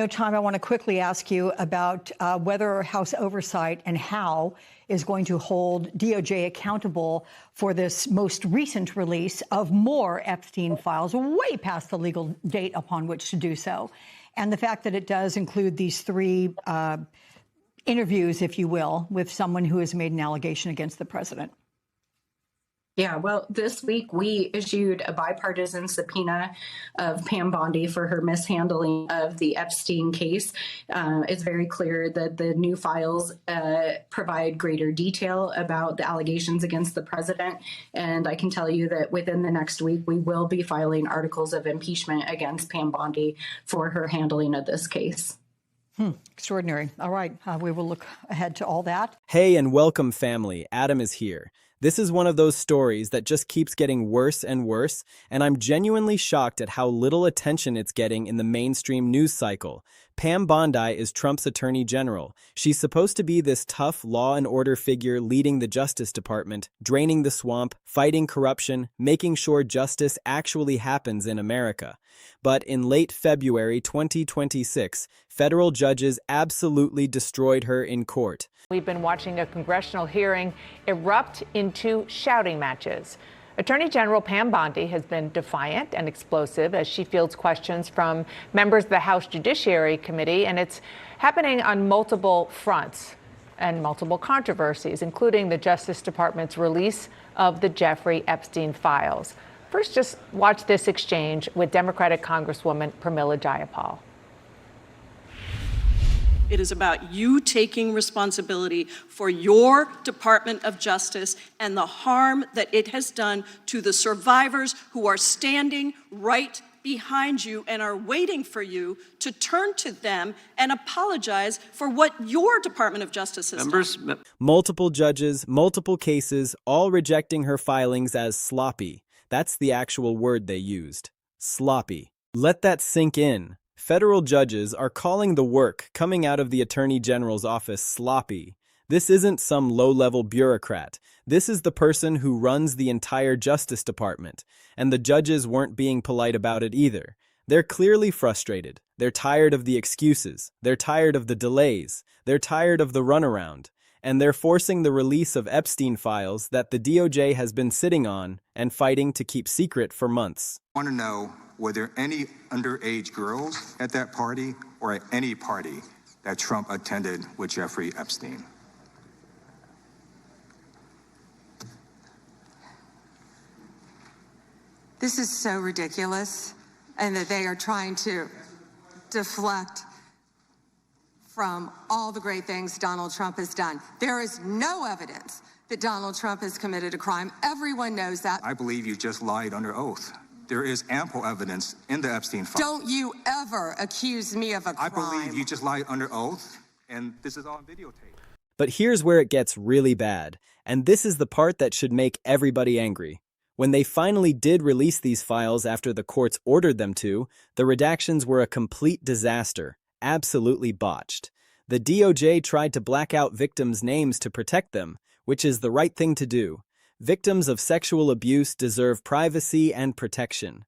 Tom, I want to quickly ask you about whether House Oversight and how is going to hold DOJ accountable for this most recent release of more Epstein files, way past the legal date upon which to do so. And the fact that it does include these three interviews, if you will, with someone who has made an allegation against the president. Yeah, well, this week we issued a bipartisan subpoena of Pam Bondi for her mishandling of the Epstein case. It's very clear that the new files provide greater detail about the allegations against the president. And I can tell you that within the next week, we will be filing articles of impeachment against Pam Bondi for her handling of this case. Extraordinary. All right. We will look ahead to all that. Hey, and welcome, family. Adam is here. This is one of those stories that just keeps getting worse and worse, and I'm genuinely shocked at how little attention it's getting in the mainstream news cycle. Pam Bondi is Trump's attorney general. She's supposed to be this tough law and order figure leading the Justice Department, draining the swamp, fighting corruption, making sure justice actually happens in America. But in late February 2026, federal judges absolutely destroyed her in court. We've been watching a congressional hearing erupt into shouting matches. Attorney General Pam Bondi has been defiant and explosive as she fields questions from members of the House Judiciary Committee, and it's happening on multiple fronts and multiple controversies, including the Justice Department's release of the Jeffrey Epstein files. First, just watch this exchange with Democratic Congresswoman Pramila Jayapal. It is about you taking responsibility for your Department of Justice and the harm that it has done to the survivors who are standing right behind you and are waiting for you to turn to them and apologize for what your Department of Justice has done. Multiple judges, multiple cases, all rejecting her filings as sloppy. That's the actual word they used. Sloppy. Let that sink in. Federal judges are calling the work coming out of the Attorney General's office sloppy. This isn't some low-level bureaucrat. This is the person who runs the entire Justice Department, and the judges weren't being polite about it either. They're clearly frustrated. They're tired of the excuses. They're tired of the delays. They're tired of the runaround. And they're forcing the release of Epstein files that the DOJ has been sitting on and fighting to keep secret for months. I want to know, were there any underage girls at that party or at any party that Trump attended with Jeffrey Epstein? This is so ridiculous, and that they are trying to deflect from all the great things Donald Trump has done. There is no evidence that Donald Trump has committed a crime. Everyone knows that. I believe you just lied under oath. There is ample evidence in the Epstein file. Don't you ever accuse me of a crime. I believe you just lied under oath, and this is all on videotape. But here's where it gets really bad, and this is the part that should make everybody angry. When they finally did release these files after the courts ordered them to, the redactions were a complete disaster, absolutely botched. The DOJ tried to black out victims' names to protect them, which is the right thing to do. Victims of sexual abuse deserve privacy and protection.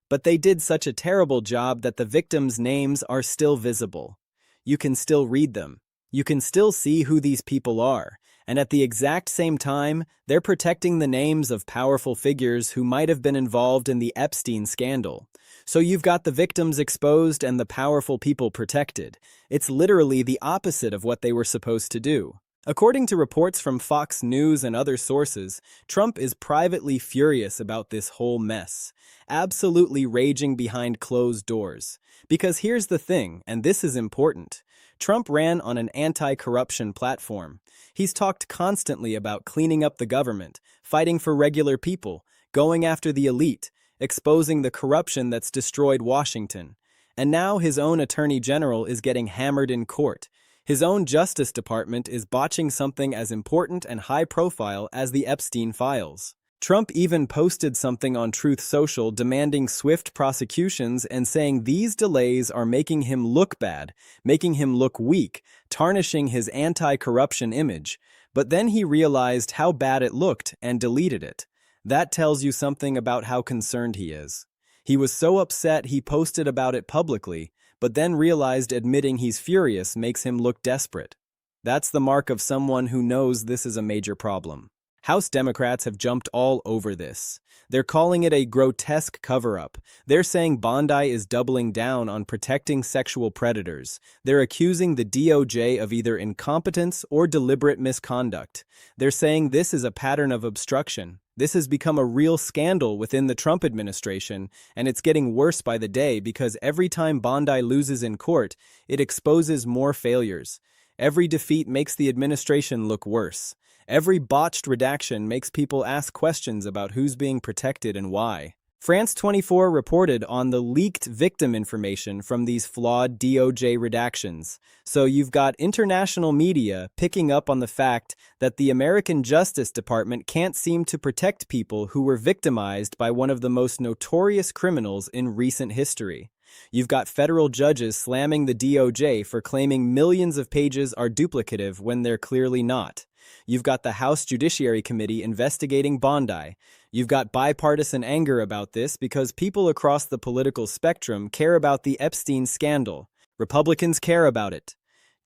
But they did such a terrible job that the victims' names are still visible. You can still read them. You can still see who these people are. And at the exact same time, they're protecting the names of powerful figures who might have been involved in the Epstein scandal. So you've got the victims exposed and the powerful people protected. It's literally the opposite of what they were supposed to do. According to reports from Fox News and other sources, Trump is privately furious about this whole mess, absolutely raging behind closed doors. Because here's the thing, and this is important. Trump ran on an anti-corruption platform. He's talked constantly about cleaning up the government, fighting for regular people, going after the elite, exposing the corruption that's destroyed Washington. And now his own attorney general is getting hammered in court. His own Justice Department is botching something as important and high-profile as the Epstein files. Trump even posted something on Truth Social demanding swift prosecutions and saying these delays are making him look bad, making him look weak, tarnishing his anti-corruption image. But then he realized how bad it looked and deleted it. That tells you something about how concerned he is. He was so upset he posted about it publicly, but then realized admitting he's furious makes him look desperate. That's the mark of someone who knows this is a major problem. House Democrats have jumped all over this. They're calling it a grotesque cover-up. They're saying Bondi is doubling down on protecting sexual predators. They're accusing the DOJ of either incompetence or deliberate misconduct. They're saying this is a pattern of obstruction. This has become a real scandal within the Trump administration, and it's getting worse by the day because every time Bondi loses in court, it exposes more failures. Every defeat makes the administration look worse. Every botched redaction makes people ask questions about who's being protected and why. France 24 reported on the leaked victim information from these flawed DOJ redactions. So you've got international media picking up on the fact that the American Justice Department can't seem to protect people who were victimized by one of the most notorious criminals in recent history. You've got federal judges slamming the DOJ for claiming millions of pages are duplicative when they're clearly not. You've got the House Judiciary Committee investigating Bondi. You've got bipartisan anger about this because people across the political spectrum care about the Epstein scandal. Republicans care about it.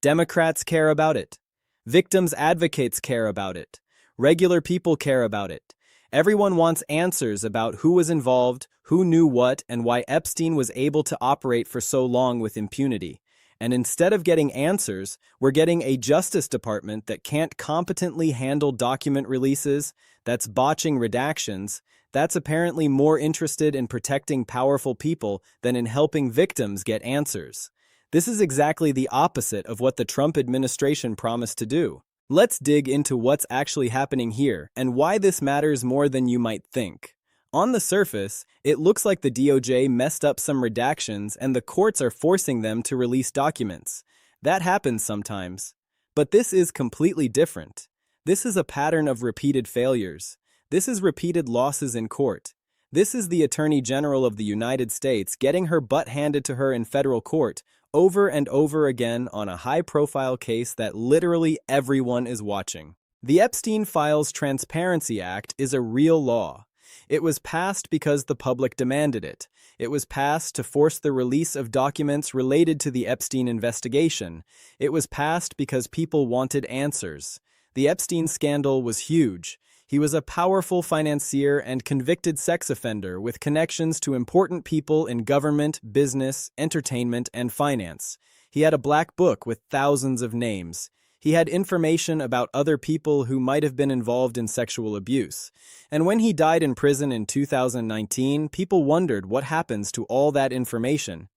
Democrats care about it. Victims advocates care about it. Regular people care about it. Everyone wants answers about who was involved, who knew what, and why Epstein was able to operate for so long with impunity. And instead of getting answers, we're getting a Justice Department that can't competently handle document releases, that's botching redactions, that's apparently more interested in protecting powerful people than in helping victims get answers. This is exactly the opposite of what the Trump administration promised to do. Let's dig into what's actually happening here and why this matters more than you might think. On the surface, it looks like the DOJ messed up some redactions and the courts are forcing them to release documents. That happens sometimes. But this is completely different. This is a pattern of repeated failures. This is repeated losses in court. This is the Attorney General of the United States getting her butt handed to her in federal court over and over again on a high-profile case that literally everyone is watching. The Epstein Files Transparency Act is a real law. It was passed because the public demanded it. It was passed to force the release of documents related to the Epstein investigation. It was passed because people wanted answers. The Epstein scandal was huge. He was a powerful financier and convicted sex offender with connections to important people in government, business, entertainment, and finance. He had a black book with thousands of names. He had information about other people who might have been involved in sexual abuse. And when he died in prison in 2019, people wondered what happens to all that information.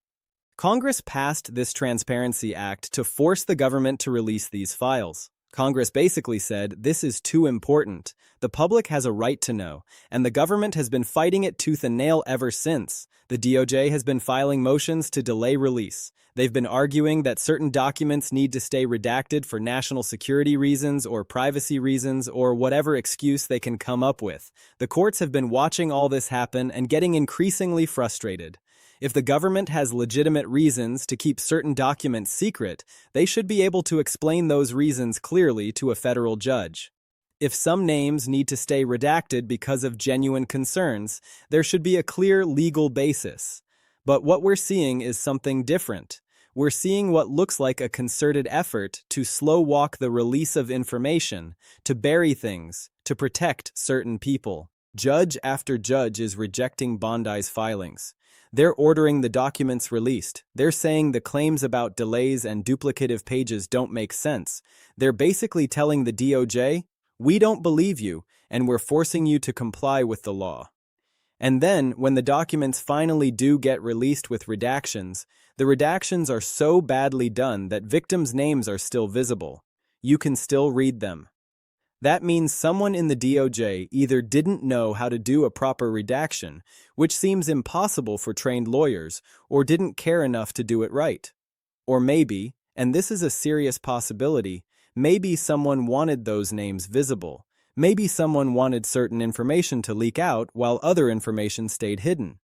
Congress passed this Transparency Act to force the government to release these files. Congress basically said, this is too important. The public has a right to know, and the government has been fighting it tooth and nail ever since. The DOJ has been filing motions to delay release. They've been arguing that certain documents need to stay redacted for national security reasons or privacy reasons or whatever excuse they can come up with. The courts have been watching all this happen and getting increasingly frustrated. If the government has legitimate reasons to keep certain documents secret, they should be able to explain those reasons clearly to a federal judge. If some names need to stay redacted because of genuine concerns, there should be a clear legal basis. But what we're seeing is something different. We're seeing what looks like a concerted effort to slow walk the release of information, to bury things, to protect certain people. Judge after judge is rejecting Bondi's filings. They're ordering the documents released. They're saying the claims about delays and duplicative pages don't make sense. They're basically telling the DOJ, we don't believe you, and we're forcing you to comply with the law. And then, when the documents finally do get released with redactions, the redactions are so badly done that victims' names are still visible. You can still read them. That means someone in the DOJ either didn't know how to do a proper redaction, which seems impossible for trained lawyers, or didn't care enough to do it right. Or maybe, and this is a serious possibility, maybe someone wanted those names visible. Maybe someone wanted certain information to leak out while other information stayed hidden.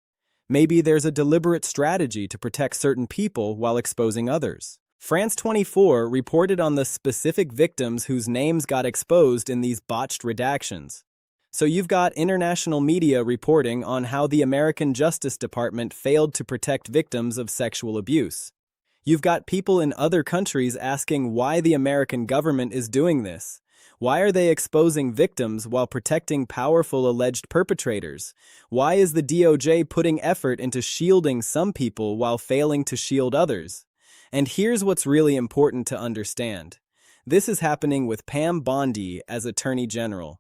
Maybe there's a deliberate strategy to protect certain people while exposing others. France 24 reported on the specific victims whose names got exposed in these botched redactions. So you've got international media reporting on how the American Justice Department failed to protect victims of sexual abuse. You've got people in other countries asking why the American government is doing this. Why are they exposing victims while protecting powerful alleged perpetrators? Why is the DOJ putting effort into shielding some people while failing to shield others? And here's what's really important to understand. This is happening with Pam Bondi as Attorney General.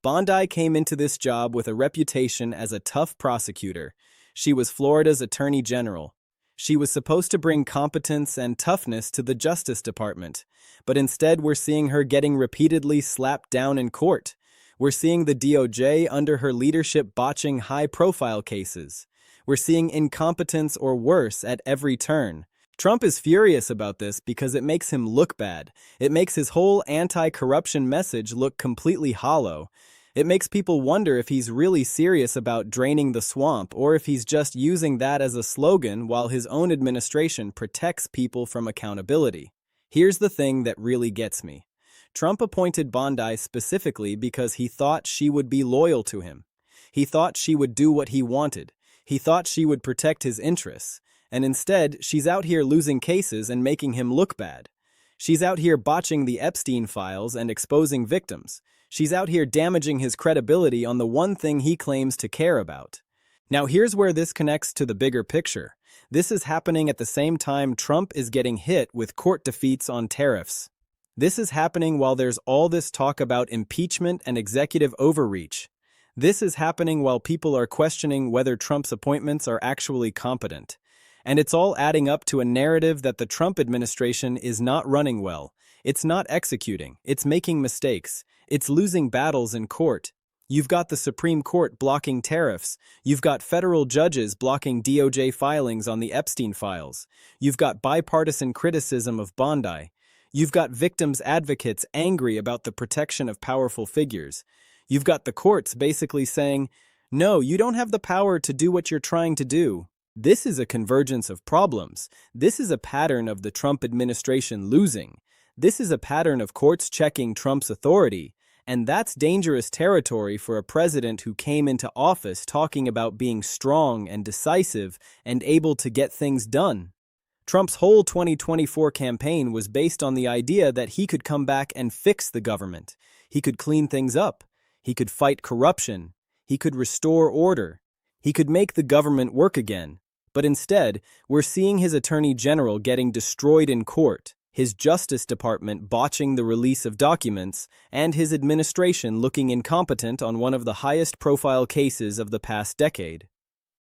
Bondi came into this job with a reputation as a tough prosecutor. She was Florida's Attorney General. She was supposed to bring competence and toughness to the Justice Department, but instead we're seeing her getting repeatedly slapped down in court. We're seeing the DOJ under her leadership botching high-profile cases. We're seeing incompetence or worse at every turn. Trump is furious about this because it makes him look bad. It makes his whole anti-corruption message look completely hollow. It makes people wonder if he's really serious about draining the swamp or if he's just using that as a slogan while his own administration protects people from accountability. Here's the thing that really gets me. Trump appointed Bondi specifically because he thought she would be loyal to him. He thought she would do what he wanted. He thought she would protect his interests. And instead, she's out here losing cases and making him look bad. She's out here botching the Epstein files and exposing victims. She's out here damaging his credibility on the one thing he claims to care about. Now here's where this connects to the bigger picture. This is happening at the same time Trump is getting hit with court defeats on tariffs. This is happening while there's all this talk about impeachment and executive overreach. This is happening while people are questioning whether Trump's appointments are actually competent. And it's all adding up to a narrative that the Trump administration is not running well. It's not executing. It's making mistakes. It's losing battles in court. You've got the Supreme Court blocking tariffs. You've got federal judges blocking DOJ filings on the Epstein files. You've got bipartisan criticism of Bondi. You've got victims' advocates angry about the protection of powerful figures. You've got the courts basically saying, no, you don't have the power to do what you're trying to do. This is a convergence of problems. This is a pattern of the Trump administration losing. This is a pattern of courts checking Trump's authority. And that's dangerous territory for a president who came into office talking about being strong and decisive and able to get things done. Trump's whole 2024 campaign was based on the idea that he could come back and fix the government. He could clean things up. He could fight corruption. He could restore order. He could make the government work again. But instead, we're seeing his attorney general getting destroyed in court, his Justice Department botching the release of documents, and his administration looking incompetent on one of the highest-profile cases of the past decade.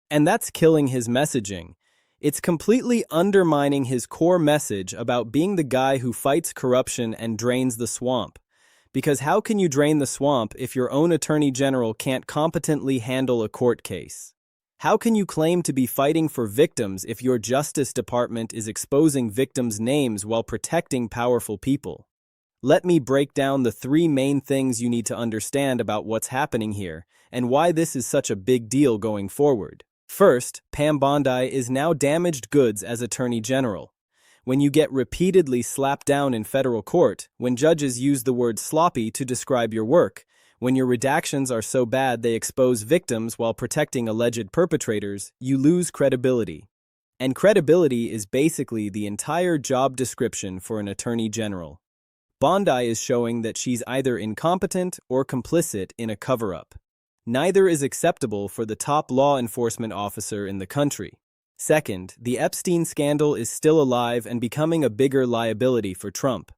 And that's killing his messaging. It's completely undermining his core message about being the guy who fights corruption and drains the swamp. Because how can you drain the swamp if your own attorney general can't competently handle a court case? How can you claim to be fighting for victims if your Justice Department is exposing victims' names while protecting powerful people? Let me break down the three main things you need to understand about what's happening here and why this is such a big deal going forward. First, Pam Bondi is now damaged goods as Attorney General. When you get repeatedly slapped down in federal court, when judges use the word sloppy to describe your work, when your redactions are so bad they expose victims while protecting alleged perpetrators, you lose credibility. And credibility is basically the entire job description for an attorney general. Bondi is showing that she's either incompetent or complicit in a cover-up. Neither is acceptable for the top law enforcement officer in the country. Second, the Epstein scandal is still alive and becoming a bigger liability for Trump.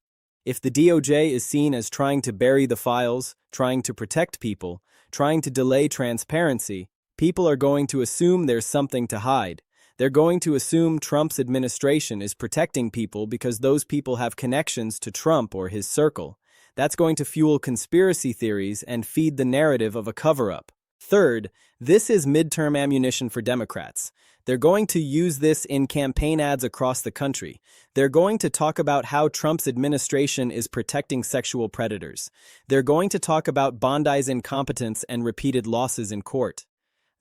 If the DOJ is seen as trying to bury the files, trying to protect people, trying to delay transparency, people are going to assume there's something to hide. They're going to assume Trump's administration is protecting people because those people have connections to Trump or his circle. That's going to fuel conspiracy theories and feed the narrative of a cover-up. Third, this is midterm ammunition for Democrats. They're going to use this in campaign ads across the country. They're going to talk about how Trump's administration is protecting sexual predators. They're going to talk about Bondi's incompetence and repeated losses in court.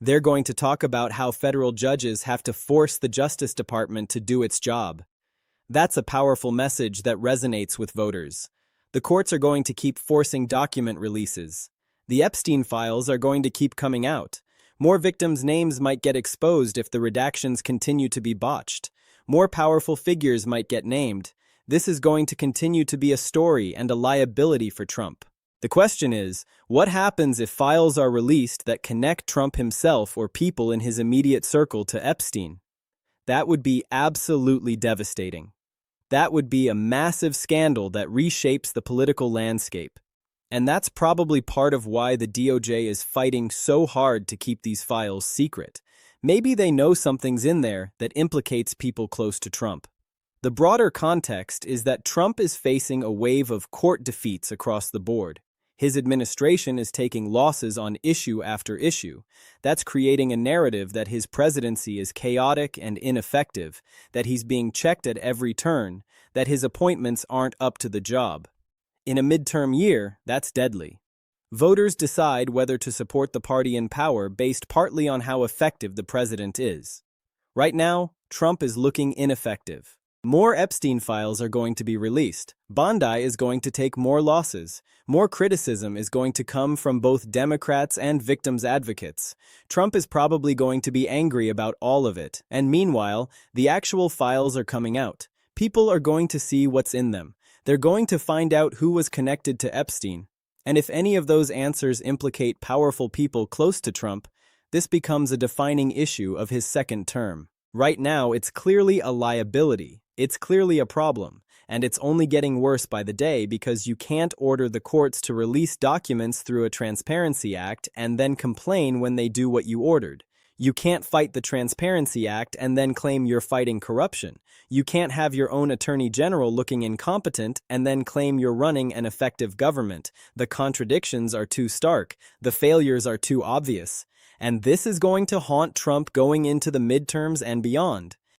They're going to talk about how federal judges have to force the Justice Department to do its job. That's a powerful message that resonates with voters. The courts are going to keep forcing document releases. The Epstein files are going to keep coming out. More victims' names might get exposed if the redactions continue to be botched. More powerful figures might get named. This is going to continue to be a story and a liability for Trump. The question is, what happens if files are released that connect Trump himself or people in his immediate circle to Epstein? That would be absolutely devastating. That would be a massive scandal that reshapes the political landscape. And that's probably part of why the DOJ is fighting so hard to keep these files secret. Maybe they know something's in there that implicates people close to Trump. The broader context is that Trump is facing a wave of court defeats across the board. His administration is taking losses on issue after issue. That's creating a narrative that his presidency is chaotic and ineffective, that he's being checked at every turn, that his appointments aren't up to the job. In a midterm year, that's deadly. Voters decide whether to support the party in power based partly on how effective the president is. Right now, Trump is looking ineffective. More Epstein files are going to be released. Bondi is going to take more losses. More criticism is going to come from both Democrats and victims' advocates. Trump is probably going to be angry about all of it. And meanwhile, the actual files are coming out. People are going to see what's in them. They're going to find out who was connected to Epstein. And if any of those answers implicate powerful people close to Trump, this becomes a defining issue of his second term. Right now, it's clearly a liability. It's clearly a problem, and it's only getting worse by the day because you can't order the courts to release documents through a Transparency Act and then complain when they do what you ordered. You can't fight the Transparency Act and then claim you're fighting corruption. You can't have your own attorney general looking incompetent and then claim you're running an effective government. The contradictions are too stark. The failures are too obvious. And this is going to haunt Trump going into the midterms and beyond.